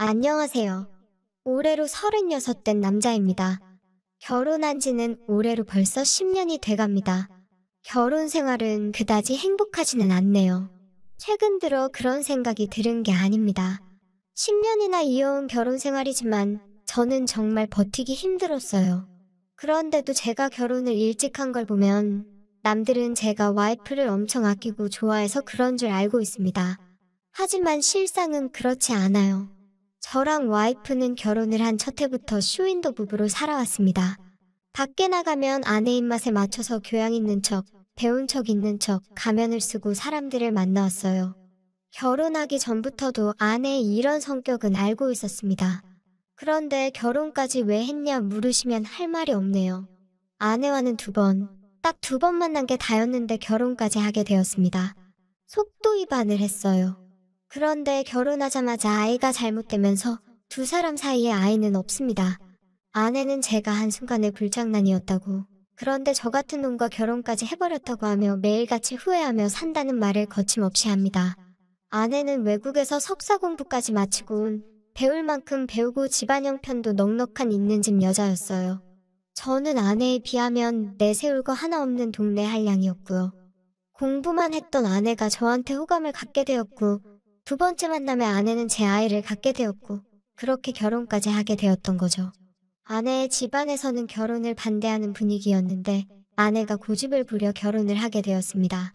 안녕하세요. 올해로 36된 남자입니다. 결혼한 지는 올해로 벌써 10년이 돼갑니다. 결혼 생활은 그다지 행복하지는 않네요. 최근 들어 그런 생각이 들은 게 아닙니다. 10년이나 이어온 결혼 생활이지만 저는 정말 버티기 힘들었어요. 그런데도 제가 결혼을 일찍 한 걸 보면 남들은 제가 와이프를 엄청 아끼고 좋아해서 그런 줄 알고 있습니다. 하지만 실상은 그렇지 않아요. 저랑 와이프는 결혼을 한 첫 해부터 쇼윈도 부부로 살아왔습니다. 밖에 나가면 아내 입맛에 맞춰서 교양 있는 척, 배운 척 있는 척 가면을 쓰고 사람들을 만나왔어요. 결혼하기 전부터도 아내의 이런 성격은 알고 있었습니다. 그런데 결혼까지 왜 했냐 물으시면 할 말이 없네요. 아내와는 딱 두 번 만난 게 다였는데 결혼까지 하게 되었습니다. 속도 위반을 했어요. 그런데 결혼하자마자 아이가 잘못되면서 두 사람 사이에 아이는 없습니다. 아내는 제가 한순간의 불장난이었다고, 그런데 저 같은 놈과 결혼까지 해버렸다고 하며 매일같이 후회하며 산다는 말을 거침없이 합니다. 아내는 외국에서 석사 공부까지 마치고 온 배울 만큼 배우고 집안 형편도 넉넉한 있는 집 여자였어요. 저는 아내에 비하면 내세울 거 하나 없는 동네 한량이었고요. 공부만 했던 아내가 저한테 호감을 갖게 되었고, 두 번째 만남에 아내는 제 아이를 갖게 되었고, 그렇게 결혼까지 하게 되었던 거죠. 아내의 집안에서는 결혼을 반대하는 분위기였는데 아내가 고집을 부려 결혼을 하게 되었습니다.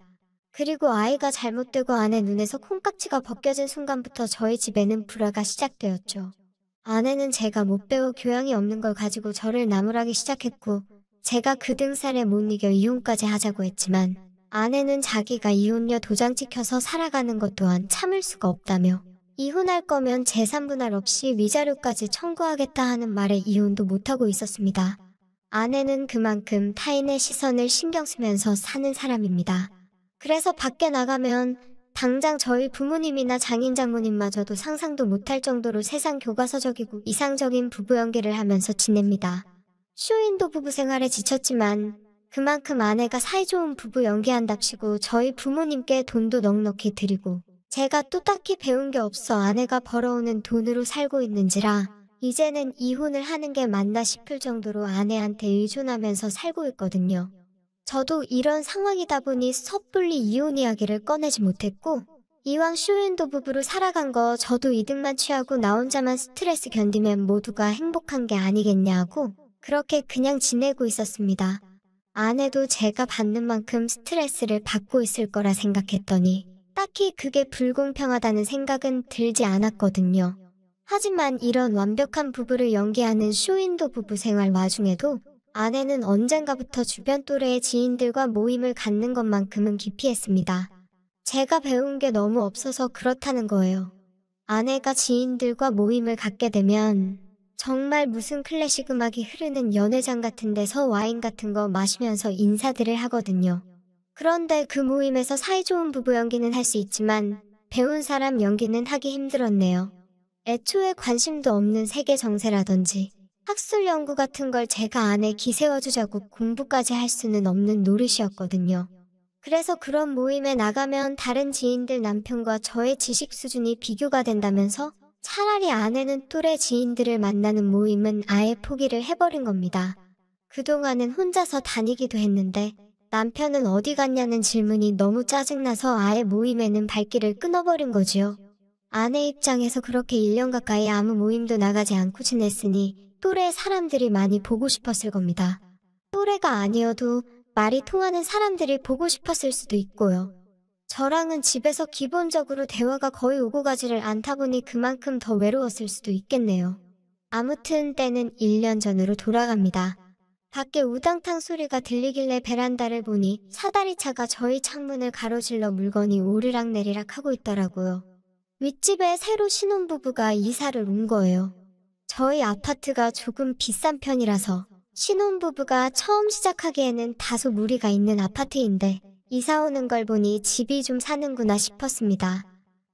그리고 아이가 잘못되고 아내 눈에서 콩깍지가 벗겨진 순간부터 저희 집에는 불화가 시작되었죠. 아내는 제가 못 배워 교양이 없는 걸 가지고 저를 나무라기 시작했고, 제가 그 등살에 못 이겨 이혼까지 하자고 했지만 아내는 자기가 이혼녀 도장 찍혀서 살아가는 것 또한 참을 수가 없다며 이혼할 거면 재산 분할 없이 위자료까지 청구하겠다 하는 말에 이혼도 못하고 있었습니다. 아내는 그만큼 타인의 시선을 신경 쓰면서 사는 사람입니다. 그래서 밖에 나가면 당장 저희 부모님이나 장인 장모님마저도 상상도 못할 정도로 세상 교과서적이고 이상적인 부부 연기를 하면서 지냅니다. 쇼윈도 부부 생활에 지쳤지만 그만큼 아내가 사이좋은 부부 연기한답시고 저희 부모님께 돈도 넉넉히 드리고, 제가 또 딱히 배운 게 없어 아내가 벌어오는 돈으로 살고 있는지라 이제는 이혼을 하는 게 맞나 싶을 정도로 아내한테 의존하면서 살고 있거든요. 저도 이런 상황이다 보니 섣불리 이혼 이야기를 꺼내지 못했고, 이왕 쇼윈도 부부로 살아간 거 저도 이득만 취하고 나 혼자만 스트레스 견디면 모두가 행복한 게 아니겠냐고 그렇게 그냥 지내고 있었습니다. 아내도 제가 받는 만큼 스트레스를 받고 있을 거라 생각했더니 딱히 그게 불공평하다는 생각은 들지 않았거든요. 하지만 이런 완벽한 부부를 연기하는 쇼윈도 부부 생활 와중에도 아내는 언젠가부터 주변 또래의 지인들과 모임을 갖는 것만큼은 기피했습니다. 제가 배운 게 너무 없어서 그렇다는 거예요. 아내가 지인들과 모임을 갖게 되면 정말 무슨 클래식 음악이 흐르는 연회장 같은 데서 와인 같은 거 마시면서 인사들을 하거든요. 그런데 그 모임에서 사이좋은 부부 연기는 할 수 있지만 배운 사람 연기는 하기 힘들었네요. 애초에 관심도 없는 세계 정세라든지 학술 연구 같은 걸 제가 아내 기세워주자고 공부까지 할 수는 없는 노릇이었거든요. 그래서 그런 모임에 나가면 다른 지인들 남편과 저의 지식 수준이 비교가 된다면서 차라리 아내는 또래 지인들을 만나는 모임은 아예 포기를 해버린 겁니다. 그동안은 혼자서 다니기도 했는데 남편은 어디 갔냐는 질문이 너무 짜증나서 아예 모임에는 발길을 끊어버린 거지요. 아내 입장에서 그렇게 1년 가까이 아무 모임도 나가지 않고 지냈으니 또래 사람들이 많이 보고 싶었을 겁니다. 또래가 아니어도 말이 통하는 사람들이 보고 싶었을 수도 있고요. 저랑은 집에서 기본적으로 대화가 거의 오고 가지를 않다 보니 그만큼 더 외로웠을 수도 있겠네요. 아무튼 때는 1년 전으로 돌아갑니다. 밖에 우당탕 소리가 들리길래 베란다를 보니 사다리차가 저희 창문을 가로질러 물건이 오르락내리락 하고 있더라고요. 윗집에 새로 신혼부부가 이사를 온 거예요. 저희 아파트가 조금 비싼 편이라서 신혼부부가 처음 시작하기에는 다소 무리가 있는 아파트인데 이사 오는 걸 보니 집이 좀 사는구나 싶었습니다.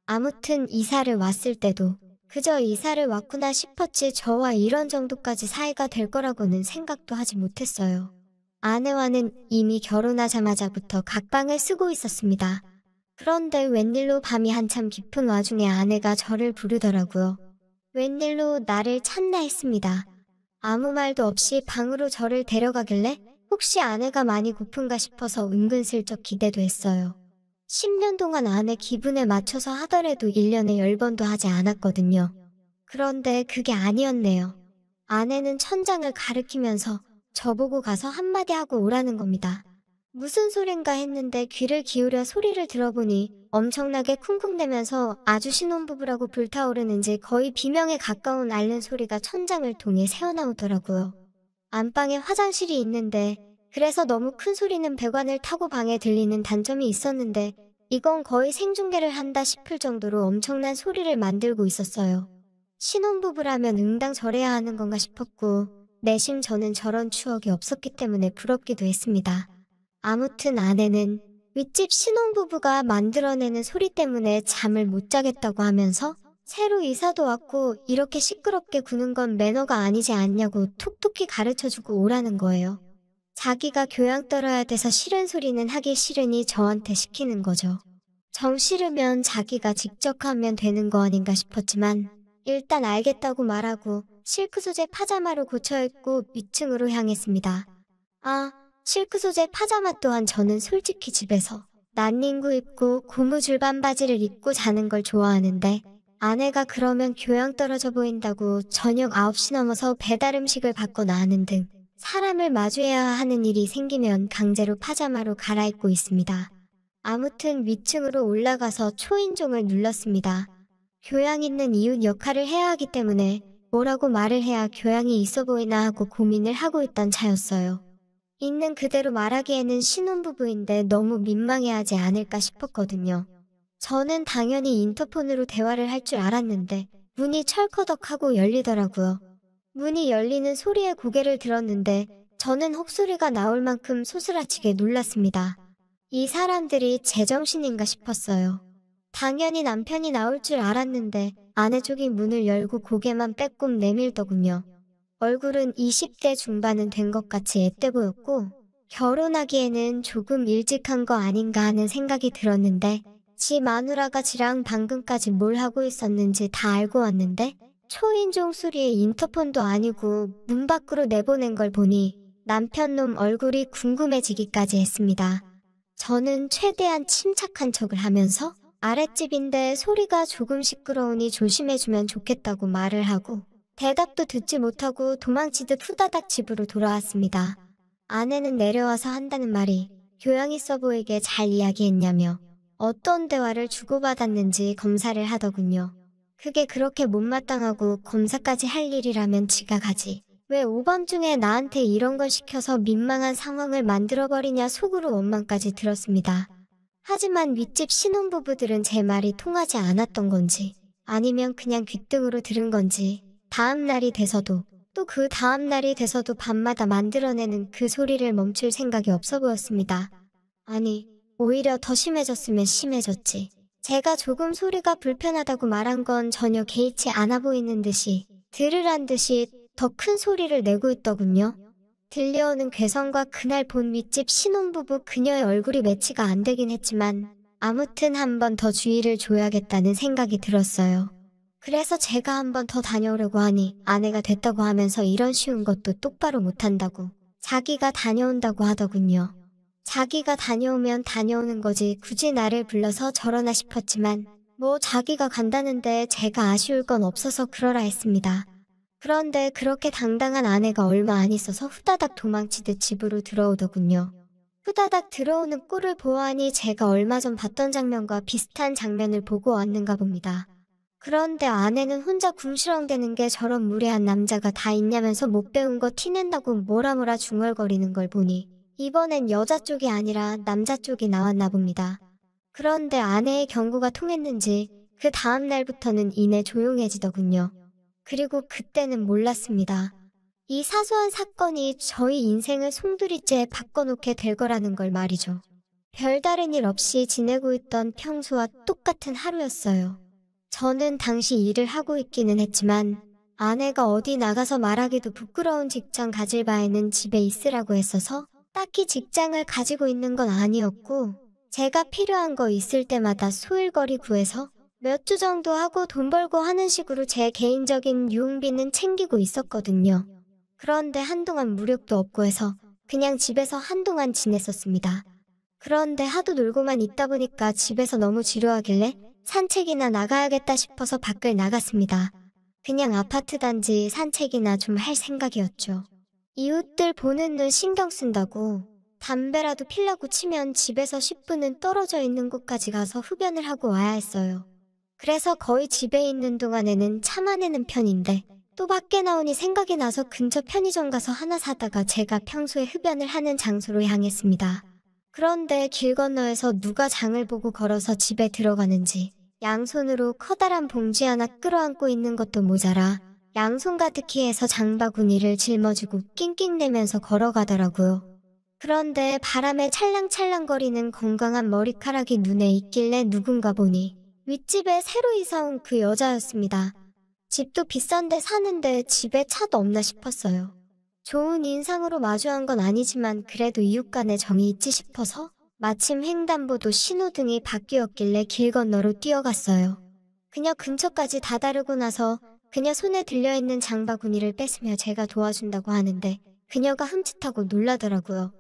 아무튼 이사를 왔을 때도 그저 이사를 왔구나 싶었지 저와 이런 정도까지 사이가 될 거라고는 생각도 하지 못했어요. 아내와는 이미 결혼하자마자부터 각방을 쓰고 있었습니다. 그런데 웬일로 밤이 한참 깊은 와중에 아내가 저를 부르더라고요. 웬일로 나를 찾나 했습니다. 아무 말도 없이 방으로 저를 데려가길래 혹시 아내가 많이 고픈가 싶어서 은근슬쩍 기대도 했어요. 10년 동안 아내 기분에 맞춰서 하더라도 1년에 10번도 하지 않았거든요. 그런데 그게 아니었네요. 아내는 천장을 가리키면서 저보고 가서 한마디 하고 오라는 겁니다. 무슨 소린가 했는데 귀를 기울여 소리를 들어보니 엄청나게 쿵쿵대면서 아주 신혼부부라고 불타오르는지 거의 비명에 가까운 앓는 소리가 천장을 통해 새어나오더라고요. 안방에 화장실이 있는데 그래서 너무 큰 소리는 배관을 타고 방에 들리는 단점이 있었는데 이건 거의 생중계를 한다 싶을 정도로 엄청난 소리를 만들고 있었어요. 신혼부부라면 응당 저래야 하는 건가 싶었고 내심 저는 저런 추억이 없었기 때문에 부럽기도 했습니다. 아무튼 아내는 윗집 신혼부부가 만들어내는 소리 때문에 잠을 못 자겠다고 하면서 새로 이사도 왔고 이렇게 시끄럽게 구는 건 매너가 아니지 않냐고 톡톡히 가르쳐주고 오라는 거예요. 자기가 교양 떨어야 돼서 싫은 소리는 하기 싫으니 저한테 시키는 거죠. 정 싫으면 자기가 직접 하면 되는 거 아닌가 싶었지만 일단 알겠다고 말하고 실크 소재 파자마로 고쳐입고 위층으로 향했습니다. 실크 소재 파자마 또한 저는 솔직히 집에서 난닝구 입고 고무줄반 바지를 입고 자는 걸 좋아하는데 아내가 그러면 교양 떨어져 보인다고 저녁 9시 넘어서 배달 음식을 받거나 하는 등 사람을 마주해야 하는 일이 생기면 강제로 파자마로 갈아입고 있습니다. 아무튼 위층으로 올라가서 초인종을 눌렀습니다. 교양 있는 이웃 역할을 해야 하기 때문에 뭐라고 말을 해야 교양이 있어 보이나 하고 고민을 하고 있던 차였어요. 있는 그대로 말하기에는 신혼부부인데 너무 민망해하지 않을까 싶었거든요. 저는 당연히 인터폰으로 대화를 할 줄 알았는데 문이 철커덕하고 열리더라고요. 문이 열리는 소리에 고개를 들었는데 저는 혹소리가 나올 만큼 소스라치게 놀랐습니다. 이 사람들이 제정신인가 싶었어요. 당연히 남편이 나올 줄 알았는데 아내 쪽이 문을 열고 고개만 빼꼼 내밀더군요. 얼굴은 20대 중반은 된 것 같이 앳돼 보였고 결혼하기에는 조금 일찍 한 거 아닌가 하는 생각이 들었는데 지 마누라가 지랑 방금까지 뭘 하고 있었는지 다 알고 왔는데 초인종 소리에 인터폰도 아니고 문 밖으로 내보낸 걸 보니 남편 놈 얼굴이 궁금해지기까지 했습니다. 저는 최대한 침착한 척을 하면서 아랫집인데 소리가 조금 시끄러우니 조심해주면 좋겠다고 말을 하고 대답도 듣지 못하고 도망치듯 후다닥 집으로 돌아왔습니다. 아내는 내려와서 한다는 말이 교양 있어 보이게 잘 이야기했냐며 어떤 대화를 주고받았는지 검사를 하더군요. 그게 그렇게 못마땅하고 검사까지 할 일이라면 지가 가지. 왜 오밤중에 나한테 이런 걸 시켜서 민망한 상황을 만들어버리냐 속으로 원망까지 들었습니다. 하지만 윗집 신혼부부들은 제 말이 통하지 않았던 건지 아니면 그냥 귓등으로 들은 건지 다음 날이 돼서도 또 그 다음 날이 돼서도 밤마다 만들어내는 그 소리를 멈출 생각이 없어 보였습니다. 아니, 오히려 더 심해졌으면 심해졌지. 제가 조금 소리가 불편하다고 말한 건 전혀 개의치 않아 보이는 듯이 들으란 듯이 더 큰 소리를 내고 있더군요. 들려오는 괴성과 그날 본 윗집 신혼부부 그녀의 얼굴이 매치가 안 되긴 했지만 아무튼 한 번 더 주의를 줘야겠다는 생각이 들었어요. 그래서 제가 한 번 더 다녀오려고 하니 아내가 됐다고 하면서 이런 쉬운 것도 똑바로 못한다고 자기가 다녀온다고 하더군요. 자기가 다녀오면 다녀오는 거지 굳이 나를 불러서 저러나 싶었지만 뭐 자기가 간다는데 제가 아쉬울 건 없어서 그러라 했습니다. 그런데 그렇게 당당한 아내가 얼마 안 있어서 후다닥 도망치듯 집으로 들어오더군요. 후다닥 들어오는 꼴을 보아하니 제가 얼마 전 봤던 장면과 비슷한 장면을 보고 왔는가 봅니다. 그런데 아내는 혼자 궁시렁대는 게 저런 무례한 남자가 다 있냐면서 못 배운 거 티낸다고 뭐라 중얼거리는 걸 보니 이번엔 여자 쪽이 아니라 남자 쪽이 나왔나 봅니다. 그런데 아내의 경고가 통했는지 그 다음 날부터는 이내 조용해지더군요. 그리고 그때는 몰랐습니다. 이 사소한 사건이 저희 인생을 송두리째 바꿔놓게 될 거라는 걸 말이죠. 별다른 일 없이 지내고 있던 평소와 똑같은 하루였어요. 저는 당시 일을 하고 있기는 했지만 아내가 어디 나가서 말하기도 부끄러운 직장 가질 바에는 집에 있으라고 했어서 딱히 직장을 가지고 있는 건 아니었고 제가 필요한 거 있을 때마다 소일거리 구해서 몇 주 정도 하고 돈 벌고 하는 식으로 제 개인적인 유흥비는 챙기고 있었거든요. 그런데 한동안 무력도 없고 해서 그냥 집에서 한동안 지냈었습니다. 그런데 하도 놀고만 있다 보니까 집에서 너무 지루하길래 산책이나 나가야겠다 싶어서 밖을 나갔습니다. 그냥 아파트 단지 산책이나 좀 할 생각이었죠. 이웃들 보는 눈 신경 쓴다고 담배라도 피려고 치면 집에서 10분은 떨어져 있는 곳까지 가서 흡연을 하고 와야 했어요. 그래서 거의 집에 있는 동안에는 참아내는 편인데 또 밖에 나오니 생각이 나서 근처 편의점 가서 하나 사다가 제가 평소에 흡연을 하는 장소로 향했습니다. 그런데 길 건너에서 누가 장을 보고 걸어서 집에 들어가는지 양손으로 커다란 봉지 하나 끌어안고 있는 것도 모자라 양손 가득히 해서 장바구니를 짊어지고 낑낑대면서 걸어가더라고요. 그런데 바람에 찰랑찰랑거리는 건강한 머리카락이 눈에 있길래 누군가 보니 윗집에 새로 이사 온 그 여자였습니다. 집도 비싼데 사는데 집에 차도 없나 싶었어요. 좋은 인상으로 마주한 건 아니지만 그래도 이웃 간의 정이 있지 싶어서 마침 횡단보도 신호등이 바뀌었길래 길 건너로 뛰어갔어요. 그녀 근처까지 다다르고 나서 그녀 손에 들려있는 장바구니를 뺏으며 제가 도와준다고 하는데 그녀가 흠칫하고 놀라더라고요.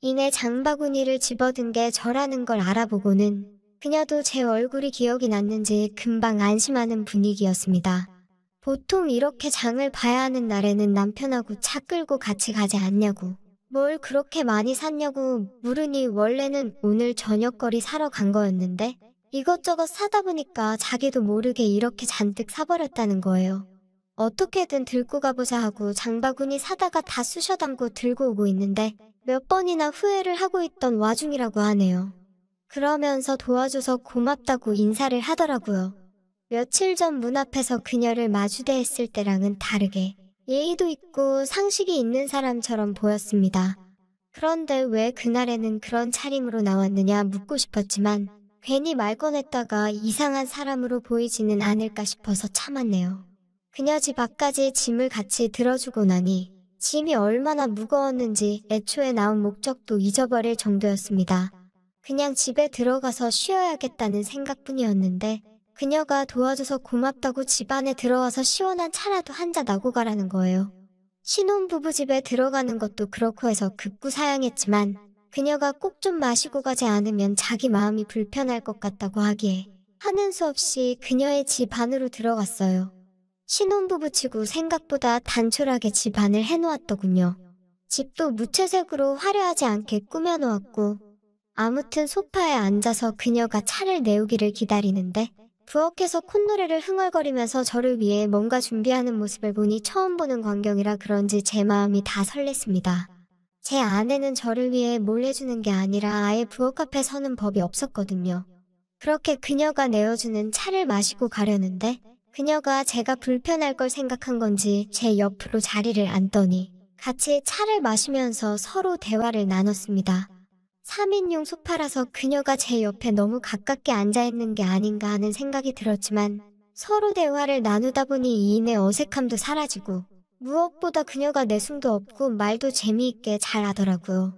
이내 장바구니를 집어든 게 저라는 걸 알아보고는 그녀도 제 얼굴이 기억이 났는지 금방 안심하는 분위기였습니다. 보통 이렇게 장을 봐야 하는 날에는 남편하고 차 끌고 같이 가지 않냐고 뭘 그렇게 많이 샀냐고 물으니 원래는 오늘 저녁거리 사러 간 거였는데 이것저것 사다 보니까 자기도 모르게 이렇게 잔뜩 사버렸다는 거예요. 어떻게든 들고 가보자 하고 장바구니 사다가 다 쑤셔 담고 들고 오고 있는데 몇 번이나 후회를 하고 있던 와중이라고 하네요. 그러면서 도와줘서 고맙다고 인사를 하더라고요. 며칠 전 문 앞에서 그녀를 마주대했을 때랑은 다르게 예의도 있고 상식이 있는 사람처럼 보였습니다. 그런데 왜 그날에는 그런 차림으로 나왔느냐 묻고 싶었지만 괜히 말 꺼냈다가 이상한 사람으로 보이지는 않을까 싶어서 참았네요. 그녀 집 앞까지 짐을 같이 들어주고 나니 짐이 얼마나 무거웠는지 애초에 나온 목적도 잊어버릴 정도였습니다. 그냥 집에 들어가서 쉬어야겠다는 생각뿐이었는데 그녀가 도와줘서 고맙다고 집 안에 들어와서 시원한 차라도 한 잔 나고 가라는 거예요. 신혼부부 집에 들어가는 것도 그렇고 해서 극구 사양했지만 그녀가 꼭 좀 마시고 가지 않으면 자기 마음이 불편할 것 같다고 하기에 하는 수 없이 그녀의 집 안으로 들어갔어요. 신혼부부치고 생각보다 단촐하게 집 안을 해놓았더군요. 집도 무채색으로 화려하지 않게 꾸며놓았고 아무튼 소파에 앉아서 그녀가 차를 내오기를 기다리는데 부엌에서 콧노래를 흥얼거리면서 저를 위해 뭔가 준비하는 모습을 보니 처음 보는 광경이라 그런지 제 마음이 다 설렜습니다. 제 아내는 저를 위해 뭘 해주는 게 아니라 아예 부엌 앞에 서는 법이 없었거든요. 그렇게 그녀가 내어주는 차를 마시고 가려는데 그녀가 제가 불편할 걸 생각한 건지 제 옆으로 자리를 앉더니 같이 차를 마시면서 서로 대화를 나눴습니다. 3인용 소파라서 그녀가 제 옆에 너무 가깝게 앉아있는 게 아닌가 하는 생각이 들었지만 서로 대화를 나누다 보니 이내 어색함도 사라지고 무엇보다 그녀가 내숭도 없고 말도 재미있게 잘 하더라고요.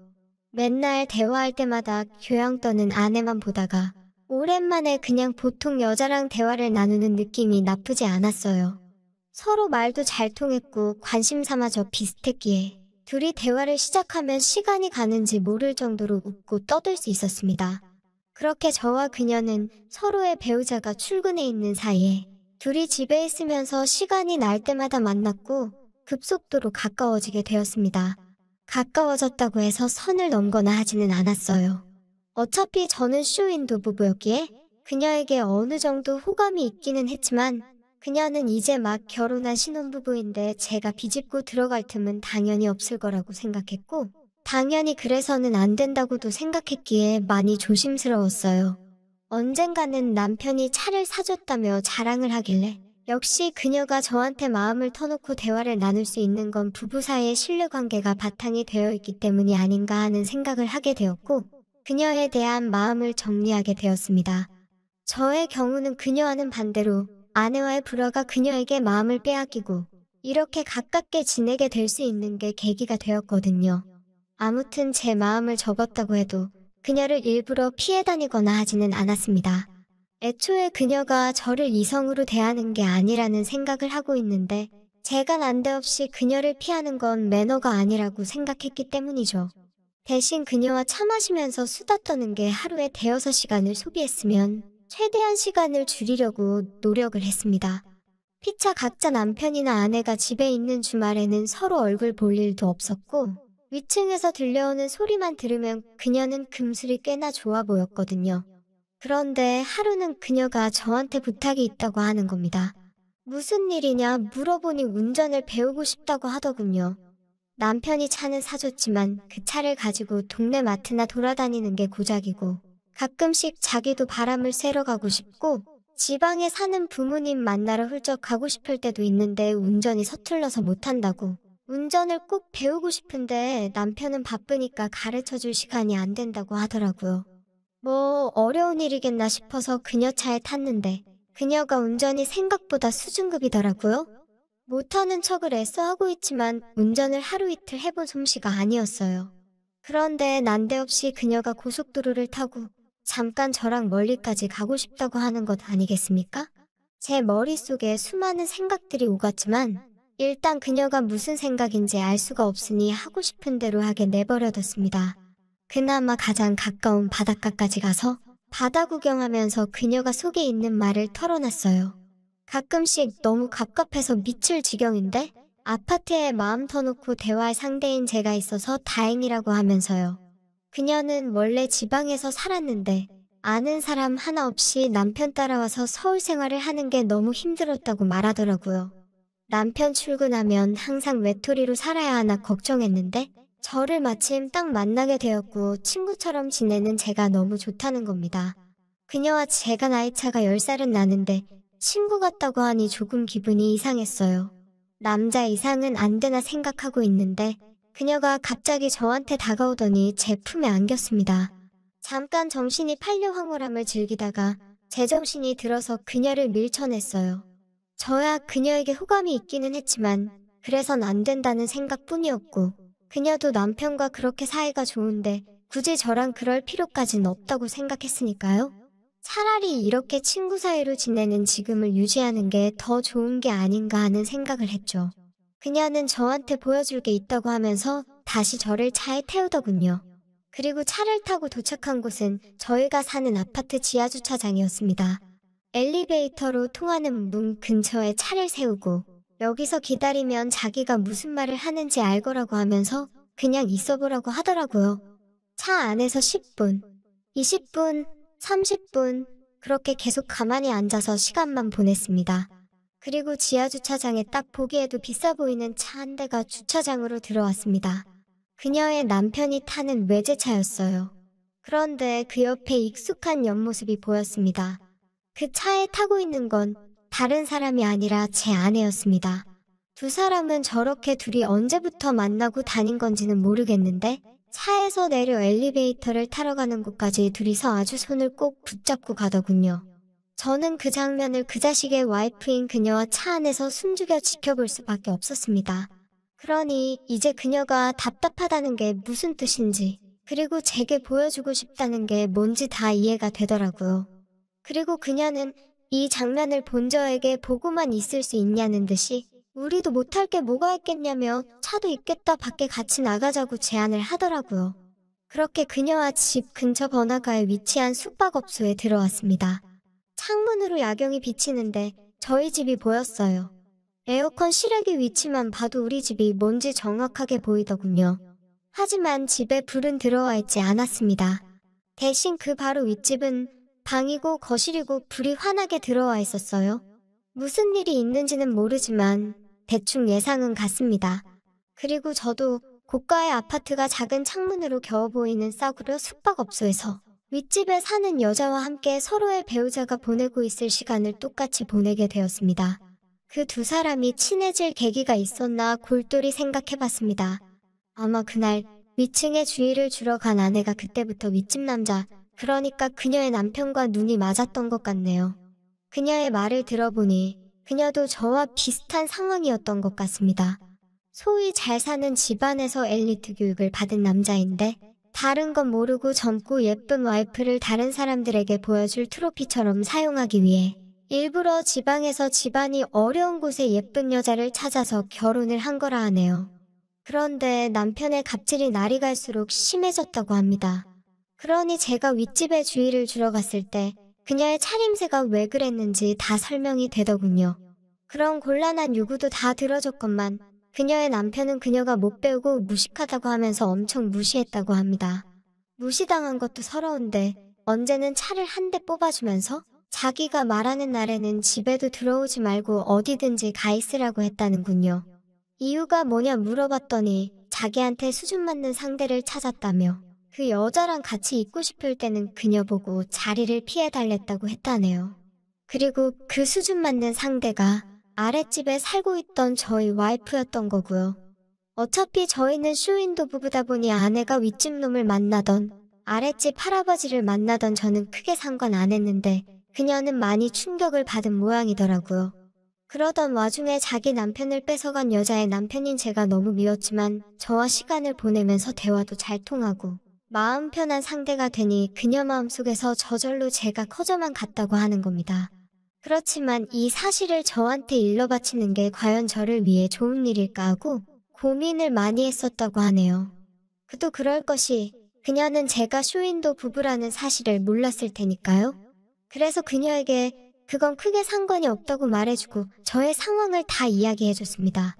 맨날 대화할 때마다 교양 떠는 아내만 보다가 오랜만에 그냥 보통 여자랑 대화를 나누는 느낌이 나쁘지 않았어요. 서로 말도 잘 통했고 관심사마저 비슷했기에 둘이 대화를 시작하면 시간이 가는지 모를 정도로 웃고 떠들 수 있었습니다. 그렇게 저와 그녀는 서로의 배우자가 출근해 있는 사이에 둘이 집에 있으면서 시간이 날 때마다 만났고 급속도로 가까워지게 되었습니다. 가까워졌다고 해서 선을 넘거나 하지는 않았어요. 어차피 저는 쇼윈도 부부였기에 그녀에게 어느 정도 호감이 있기는 했지만 그녀는 이제 막 결혼한 신혼부부인데 제가 비집고 들어갈 틈은 당연히 없을 거라고 생각했고 당연히 그래서는 안 된다고도 생각했기에 많이 조심스러웠어요. 언젠가는 남편이 차를 사줬다며 자랑을 하길래 역시 그녀가 저한테 마음을 터놓고 대화를 나눌 수 있는 건 부부 사이의 신뢰관계가 바탕이 되어 있기 때문이 아닌가 하는 생각을 하게 되었고 그녀에 대한 마음을 정리하게 되었습니다. 저의 경우는 그녀와는 반대로 아내와의 불화가 그녀에게 마음을 빼앗기고 이렇게 가깝게 지내게 될 수 있는 게 계기가 되었거든요. 아무튼 제 마음을 접었다고 해도 그녀를 일부러 피해 다니거나 하지는 않았습니다. 애초에 그녀가 저를 이성으로 대하는 게 아니라는 생각을 하고 있는데 제가 난데없이 그녀를 피하는 건 매너가 아니라고 생각했기 때문이죠. 대신 그녀와 차 마시면서 수다 떠는 게 하루에 대여섯 시간을 소비했으면 최대한 시간을 줄이려고 노력을 했습니다. 피차 각자 남편이나 아내가 집에 있는 주말에는 서로 얼굴 볼 일도 없었고 위층에서 들려오는 소리만 들으면 그녀는 금술이 꽤나 좋아 보였거든요. 그런데 하루는 그녀가 저한테 부탁이 있다고 하는 겁니다. 무슨 일이냐 물어보니 운전을 배우고 싶다고 하더군요. 남편이 차는 사줬지만 그 차를 가지고 동네 마트나 돌아다니는 게 고작이고 가끔씩 자기도 바람을 쐬러 가고 싶고 지방에 사는 부모님 만나러 훌쩍 가고 싶을 때도 있는데 운전이 서툴러서 못한다고. 운전을 꼭 배우고 싶은데 남편은 바쁘니까 가르쳐줄 시간이 안 된다고 하더라고요. 뭐 어려운 일이겠나 싶어서 그녀 차에 탔는데 그녀가 운전이 생각보다 수준급이더라고요. 못하는 척을 애써 하고 있지만 운전을 하루 이틀 해본 솜씨가 아니었어요. 그런데 난데없이 그녀가 고속도로를 타고 잠깐 저랑 멀리까지 가고 싶다고 하는 것 아니겠습니까? 제 머릿속에 수많은 생각들이 오갔지만 일단 그녀가 무슨 생각인지 알 수가 없으니 하고 싶은 대로 하게 내버려뒀습니다. 그나마 가장 가까운 바닷가까지 가서 바다 구경하면서 그녀가 속에 있는 말을 털어놨어요. 가끔씩 너무 갑갑해서 미칠 지경인데 아파트에 마음 터놓고 대화할 상대인 제가 있어서 다행이라고 하면서요. 그녀는 원래 지방에서 살았는데 아는 사람 하나 없이 남편 따라와서 서울 생활을 하는 게 너무 힘들었다고 말하더라고요. 남편 출근하면 항상 외톨이로 살아야 하나 걱정했는데 저를 마침 딱 만나게 되었고 친구처럼 지내는 제가 너무 좋다는 겁니다. 그녀와 제가 나이차가 10살은 나는데 친구 같다고 하니 조금 기분이 이상했어요. 남자 이상은 안 되나 생각하고 있는데 그녀가 갑자기 저한테 다가오더니 제 품에 안겼습니다. 잠깐 정신이 팔려 황홀함을 즐기다가 제정신이 들어서 그녀를 밀쳐냈어요. 저야 그녀에게 호감이 있기는 했지만 그래선 안 된다는 생각뿐이었고 그녀도 남편과 그렇게 사이가 좋은데 굳이 저랑 그럴 필요까진 없다고 생각했으니까요. 차라리 이렇게 친구 사이로 지내는 지금을 유지하는 게 더 좋은 게 아닌가 하는 생각을 했죠. 그녀는 저한테 보여줄 게 있다고 하면서 다시 저를 차에 태우더군요. 그리고 차를 타고 도착한 곳은 저희가 사는 아파트 지하주차장이었습니다. 엘리베이터로 통하는 문 근처에 차를 세우고 여기서 기다리면 자기가 무슨 말을 하는지 알 거라고 하면서 그냥 있어보라고 하더라고요. 차 안에서 10분, 20분, 30분 그렇게 계속 가만히 앉아서 시간만 보냈습니다. 그리고 지하주차장에 딱 보기에도 비싸 보이는 차 한 대가 주차장으로 들어왔습니다. 그녀의 남편이 타는 외제차였어요. 그런데 그 옆에 익숙한 옆모습이 보였습니다. 그 차에 타고 있는 건 다른 사람이 아니라 제 아내였습니다. 두 사람은 저렇게 둘이 언제부터 만나고 다닌 건지는 모르겠는데 차에서 내려 엘리베이터를 타러 가는 곳까지 둘이서 아주 손을 꼭 붙잡고 가더군요. 저는 그 장면을 그 자식의 와이프인 그녀와 차 안에서 숨죽여 지켜볼 수밖에 없었습니다. 그러니 이제 그녀가 답답하다는 게 무슨 뜻인지 그리고 제게 보여주고 싶다는 게 뭔지 다 이해가 되더라고요. 그리고 그녀는 이 장면을 본 저에게 보고만 있을 수 있냐는 듯이 우리도 못할 게 뭐가 있겠냐며 차도 있겠다 밖에 같이 나가자고 제안을 하더라고요. 그렇게 그녀와 집 근처 번화가에 위치한 숙박업소에 들어왔습니다. 창문으로 야경이 비치는데 저희 집이 보였어요. 에어컨 실외기 위치만 봐도 우리 집이 뭔지 정확하게 보이더군요. 하지만 집에 불은 들어와 있지 않았습니다. 대신 그 바로 윗집은 방이고 거실이고 불이 환하게 들어와 있었어요. 무슨 일이 있는지는 모르지만 대충 예상은 갔습니다. 그리고 저도 고가의 아파트가 작은 창문으로 겨워 보이는 싸구려 숙박업소에서 윗집에 사는 여자와 함께 서로의 배우자가 보내고 있을 시간을 똑같이 보내게 되었습니다. 그 두 사람이 친해질 계기가 있었나 골똘히 생각해봤습니다. 아마 그날 위층에 주의를 주러 간 아내가 그때부터 윗집 남자, 그러니까 그녀의 남편과 눈이 맞았던 것 같네요. 그녀의 말을 들어보니 그녀도 저와 비슷한 상황이었던 것 같습니다. 소위 잘 사는 집안에서 엘리트 교육을 받은 남자인데 다른 건 모르고 젊고 예쁜 와이프를 다른 사람들에게 보여줄 트로피처럼 사용하기 위해 일부러 지방에서 집안이 어려운 곳에 예쁜 여자를 찾아서 결혼을 한 거라 하네요. 그런데 남편의 갑질이 날이 갈수록 심해졌다고 합니다. 그러니 제가 윗집에 주의를 주러 갔을 때 그녀의 차림새가 왜 그랬는지 다 설명이 되더군요. 그런 곤란한 요구도 다 들어줬건만 그녀의 남편은 그녀가 못 배우고 무식하다고 하면서 엄청 무시했다고 합니다. 무시당한 것도 서러운데 언제는 차를 한 대 뽑아주면서 자기가 말하는 날에는 집에도 들어오지 말고 어디든지 가 있으라고 했다는군요. 이유가 뭐냐 물어봤더니 자기한테 수준 맞는 상대를 찾았다며 그 여자랑 같이 있고 싶을 때는 그녀 보고 자리를 피해달랬다고 했다네요. 그리고 그 수준 맞는 상대가 아랫집에 살고 있던 저희 와이프였던 거고요. 어차피 저희는 쇼윈도 부부다 보니 아내가 윗집 놈을 만나던 아랫집 할아버지를 만나던 저는 크게 상관 안 했는데 그녀는 많이 충격을 받은 모양이더라고요. 그러던 와중에 자기 남편을 뺏어간 여자의 남편인 제가 너무 미웠지만 저와 시간을 보내면서 대화도 잘 통하고 마음 편한 상대가 되니 그녀 마음속에서 저절로 제가 커져만 갔다고 하는 겁니다. 그렇지만 이 사실을 저한테 일러 바치는 게 과연 저를 위해 좋은 일일까 하고 고민을 많이 했었다고 하네요. 그도 그럴 것이 그녀는 제가 쇼윈도 부부라는 사실을 몰랐을 테니까요. 그래서 그녀에게 그건 크게 상관이 없다고 말해주고 저의 상황을 다 이야기해줬습니다.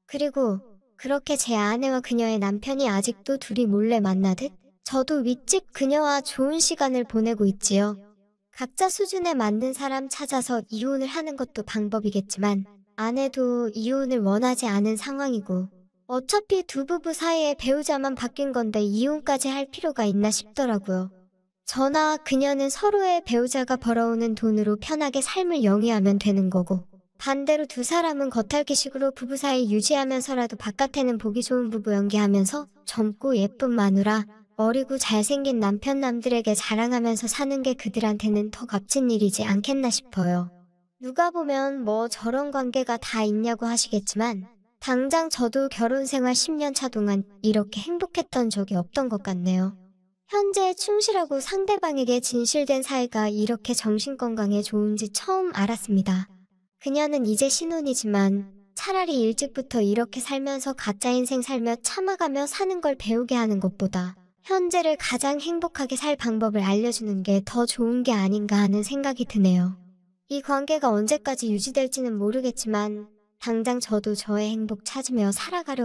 그리고 그렇게 제 아내와 그녀의 남편이 아직도 둘이 몰래 만나듯 저도 윗집 그녀와 좋은 시간을 보내고 있지요. 각자 수준에 맞는 사람 찾아서 이혼을 하는 것도 방법이겠지만 아내도 이혼을 원하지 않은 상황이고 어차피 두 부부 사이에 배우자만 바뀐 건데 이혼까지 할 필요가 있나 싶더라고요. 저나 그녀는 서로의 배우자가 벌어오는 돈으로 편하게 삶을 영위하면 되는 거고 반대로 두 사람은 겉핥기식으로 부부 사이 유지하면서라도 바깥에는 보기 좋은 부부 연기하면서 젊고 예쁜 마누라, 어리고 잘생긴 남편 남들에게 자랑하면서 사는 게 그들한테는 더 값진 일이지 않겠나 싶어요. 누가 보면 뭐 저런 관계가 다 있냐고 하시겠지만 당장 저도 결혼 생활 10년 차 동안 이렇게 행복했던 적이 없던 것 같네요. 현재에 충실하고 상대방에게 진실된 사이가 이렇게 정신건강에 좋은지 처음 알았습니다. 그녀는 이제 신혼이지만 차라리 일찍부터 이렇게 살면서 가짜 인생 살며 참아가며 사는 걸 배우게 하는 것보다 현재를 가장 행복하게 살 방법을 알려주는 게 더 좋은 게 아닌가 하는 생각이 드네요. 이 관계가 언제까지 유지될지는 모르겠지만 당장 저도 저의 행복 찾으며 살아가려